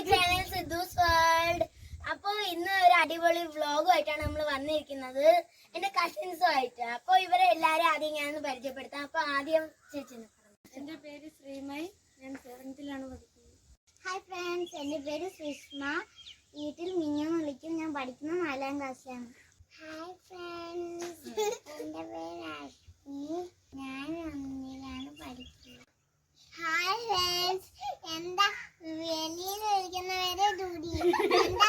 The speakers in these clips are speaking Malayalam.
Channel Sidhu's world. അപ്പോൾ ഇന്ന് ഒരു അടിപൊളി വ്ളോഗുമായിട്ടാണ് നമ്മൾ വന്നിരിക്കുന്നത്, എന്റെ കസിൻസുമായിട്ട്. അപ്പോൾ ഇവരെ എല്ലാവരും ആദ്യം ഞാനൊന്ന് പരിചയപ്പെടുത്താം. അപ്പോൾ ആദ്യം ചേച്ചിനെ. എന്റെ പേര് ശ്രീമയി, ഞാൻ 7th പഠിക്കുന്നത്. ഹായ് ഫ്രണ്ട്സ്, എൻ്റെ പേര് സുഷ്മ. വീട്ടിൽ മിഞ്ഞെന്ന് വിളിക്കും. ഞാൻ പഠിക്കുന്ന 4ാം ക്ലാസ്സിലാണ്. ഹായ് ഫ്രണ്ട്സ്, എൻ്റെ പേര് അശ്മി. ഞാൻ 1ലാണ് പഠിക്കുന്നത്. ഹായ് ഫ്രണ്ട്സ്, എന്താ വെളിയിൽ വിളിക്കുന്നവരെ ദൂരി, എന്താ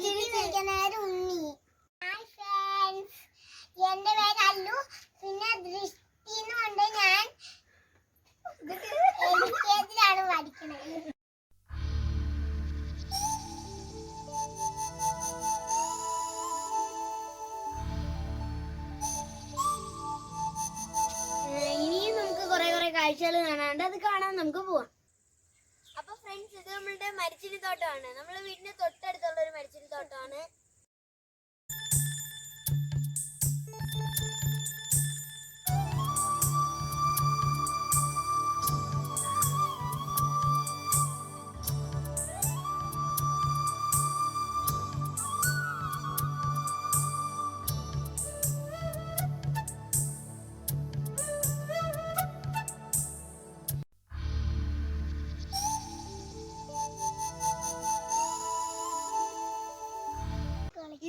വിളിക്കുന്നവര് ഉണ്ണി. ഹായ് ഫ്രണ്ട്സ്, എൻ്റെ പേര് അല്ലു. പിന്നെ ദൃഷ്ടിന്നുണ്ട്. ഞാൻ LKG-ലാണ് പഠിക്കുന്നത്. ഇനിയും നമുക്ക് കുറെ കാഴ്ചകൾ കാണാണ്ട്, അത് കാണാൻ നമുക്ക് പോവാം. അപ്പൊ ഫ്രണ്ട്സ്, ഇത് നമ്മളുടെ മരിച്ചിനി തോട്ടമാണ്. നമ്മളെ വീടിന്റെ തൊട്ടടുത്തുള്ള ഒരു മരിച്ചിനി തോട്ടമാണ്.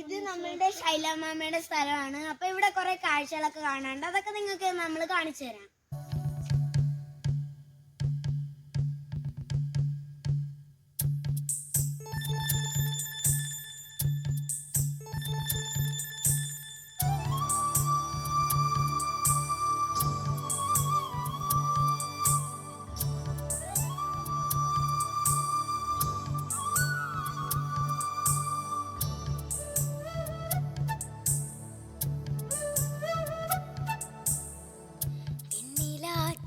ഇത് നമ്മളുടെ ശൈലമാമയുടെ സ്ഥലമാണ്. അപ്പൊ ഇവിടെ കുറെ കാഴ്ചകളൊക്കെ കാണാണ്ട്, അതൊക്കെ നിങ്ങൾക്ക് നമ്മൾ കാണിച്ചു തരാം.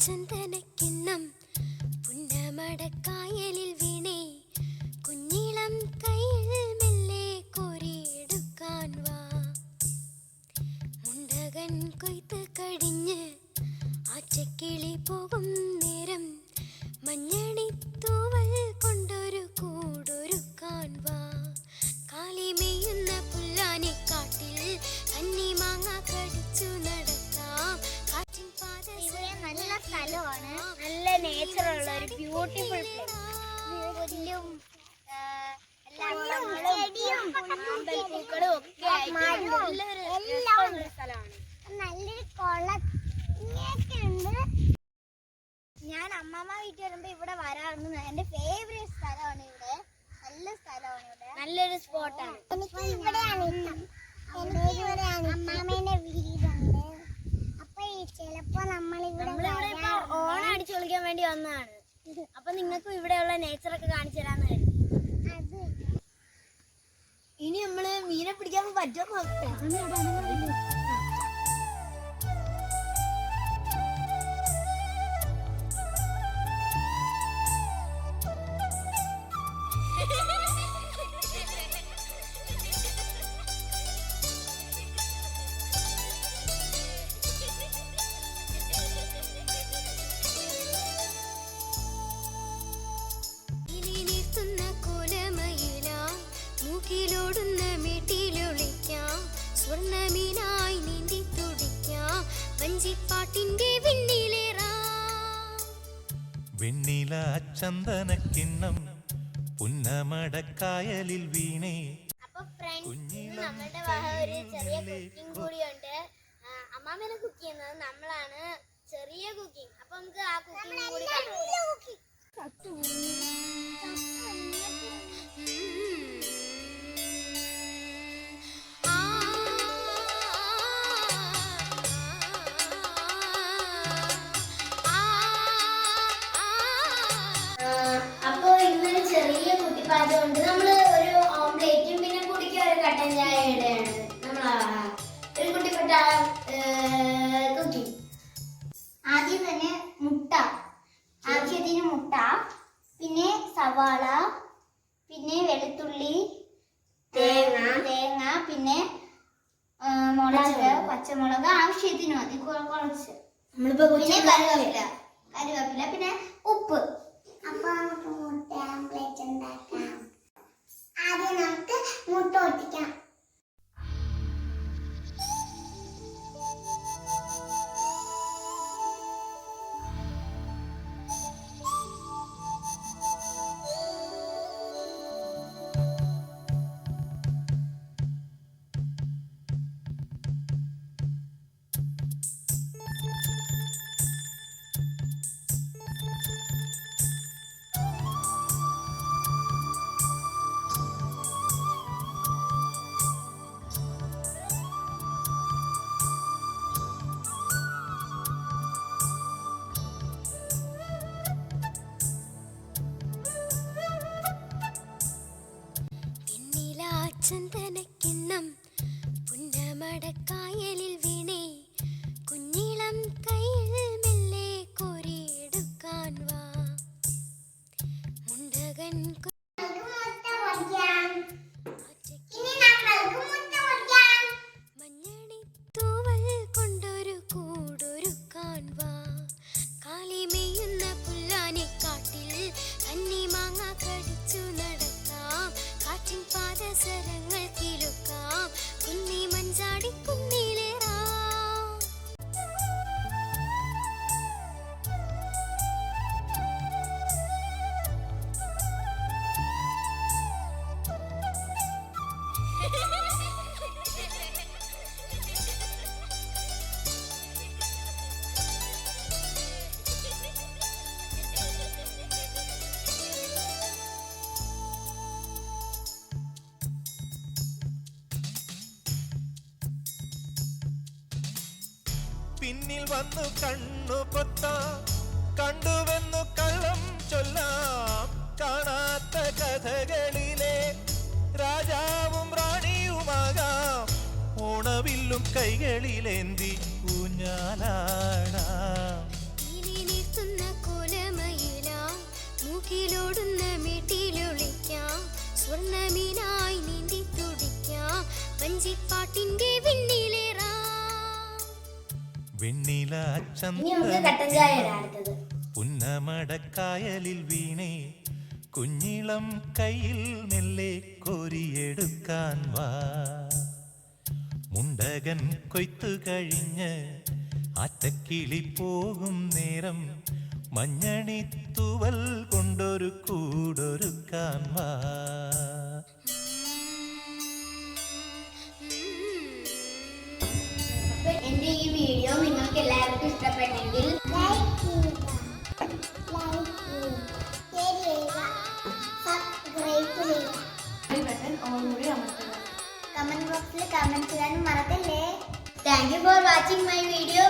ചന്ദനക്കിണ്ണം പുന്നമടക്കായലിൽ വീണേ, കുഞ്ഞിളം കയ്യിൽ മെല്ലെ കോരിയെടുക്കാൻ വാ. മുണ്ടകൻ കൊയ്ത്ത് കഴിഞ്ഞ് ആച്ചക്കിളി പോകും നേരം, മഞ്ഞണിത്തൂവൽ കൊണ്ടൊരു കൂടൊരുക്കാൻ വാ. കാലിമെയ്യുന്ന പുല്ലാനിക്കാട്ടിൽ കന്നിമാങ്ങ കടിച്ചു നടക്കാം. ഇവിടെ നല്ല സ്ഥലമാണ്, നല്ല നേച്ചർ ഉള്ള ഒരു ബ്യൂട്ടിഫുൾ പ്ലേസ്. പുല്ലും ചെടിയും പൂക്കളും ഒക്കെ ആയിട്ട് നല്ലൊരു സ്ഥലമാണ്. നല്ലൊരു കുളമൊക്കെ ഉണ്ട്. ഞാൻ അമ്മമ്മ വീട്ടിൽ വരുമ്പോ ഇവിടെ വരാറുണ്ട്. എന്റെ ഫേവറേറ്റ് സ്ഥലമാണ് ഇവിടെ. നല്ല സ്ഥലമാണ് ഇവിടെ, നല്ലൊരു സ്പോട്ടാണ്. എനിക്ക് ഇവിടെയാണ് ഇഷ്ടം. അമ്മാമ്മേന്റെ വീടുണ്ട്. അപ്പൊ ചിലപ്പോ നമ്മളിവിടെ ഓണം അടിച്ചു വിളിക്കാൻ വേണ്ടി വന്നതാണ്. അപ്പൊ നിങ്ങൾക്കും ഇവിടെയുള്ള നേച്ചറൊക്കെ കാണിച്ചു തരാന്ന് കരുതി. ഇനി നമ്മള് മീനെ പിടിക്കാൻ പറ്റുമോ നോക്കാം. മൂക്കിലോടുന്ന മേട്ടിലൊളിക്കാം, സ്വർണ്ണമീനായി നീന്തി തുടിക്കാം, വഞ്ചിപ്പാട്ടിന്റെ വെണ്ണിലേറാം. വെണ്ണില ചന്ദനക്കിണ്ണം പുന്നമടക്കായലിൽ വീണേ. അപ്പൊ ഫ്രണ്ട്സ്, നമ്മുടെ ഒരു ചെറിയ കുക്കിംഗ് കൂടിയുണ്ട്. അമ്മാമ്മേനെ കുക്ക് ചെയ്യുന്നത് നമ്മളാണ്, ചെറിയ കുക്കിംഗ്. അപ്പൊ നമുക്ക് ആ കുക്കിംഗ് കൂടി കാണാം. അപ്പൊ ഇന്നൊരു ചെറിയ കുട്ടിപ്പാചകമുണ്ട്. നമ്മള് ഒരു ഓംലേറ്റും പിന്നെ കുടിക്കാൻ ഒരു കട്ടൻ ചായയുടെയാണ് നമ്മൾ ഒരു കുട്ടിപ്പെട്ട കുക്കിംഗ്. ആദ്യം തന്നെ മുട്ട, ആവശ്യത്തിന് മുട്ട, പിന്നെ സവാള, പിന്നെ വെളുത്തുള്ളി, തേങ്ങ, പിന്നെ മുളക്, പച്ചമുളക് ആവശ്യത്തിന് മതി കുറച്ച്. പിന്നെ കറിവേപ്പില, പിന്നെ ഉപ്പ്. അപ്പൊ മുട്ട ആംപ്ലേറ്റ് ചന്ദനക്കിണ്ണം പുന്നമടക്കായലിൽ വീണേ കുഞ്ഞിളം കയ്യിൽ മെല്ലെ കോരിയെടുക്കാൻ വാ മുണ്ടകൻ മഞ്ഞണി തൂവൽ കൊണ്ടൊരു കൂടൊരുക്കാൻ വാ കാലിമെയ്യുന്ന പുല്ലാനെ കാട്ടിൽ കന്നിമാങ്ങ കടിച്ചു നടക്കാം കാറ്റിൻ പാദസരങ്ങൾ കിലുക്കാം കുന്നി മഞ്ചാടി കുന്നിലേറാം പിന്നിൽ വന്നു കണ്ണു പൊത്താം കണ്ടുവെന്നു കള്ളം ചൊല്ലാം കാണാത്ത കഥകളിലെ രാജാവും റാണിയുമാകാം ഓണവില്ലും കൈകളിലേന്തി ഊഞ്ഞാലാടാം നീർത്തുന്ന കോലമയിലാം മൂക്കിലോടുന്ന മേട്ടിലൊളിക്കാം സ്വർണ്ണമീനായി നീന്തി തുടിക്കാം വഞ്ചിപ്പാട്ടിന്റെ വിണ്ണിലേറാം വെണ്ണില ഇനി നമുക്ക് കട്ടൻ ചായയുടെ അടുത്തത്. പുന്നമടക്കായലിൽ വീണേ കുഞ്ഞിളം കയ്യിൽ മെല്ലെ കോരിയെടുക്കാൻ വാ മുണ്ടകൻ കൊയ്ത്തു കഴിഞ്ഞ് ആറ്റക്കിളി പോകും നേരം മഞ്ഞണി തൂവൽ കൊണ്ടൊരു കൂടൊരുക്കാൻ വാ അപ്പൊ എന്റെ ഈ വീഡിയോ നിങ്ങൾക്ക് എല്ലാവർക്കും ഇഷ്ടപ്പെട്ടെങ്കിൽ കമന്റ് ബോക്സിൽ കമന്റ് ചെയ്യാനും മറക്കല്ലേ. Thank you for watching my video.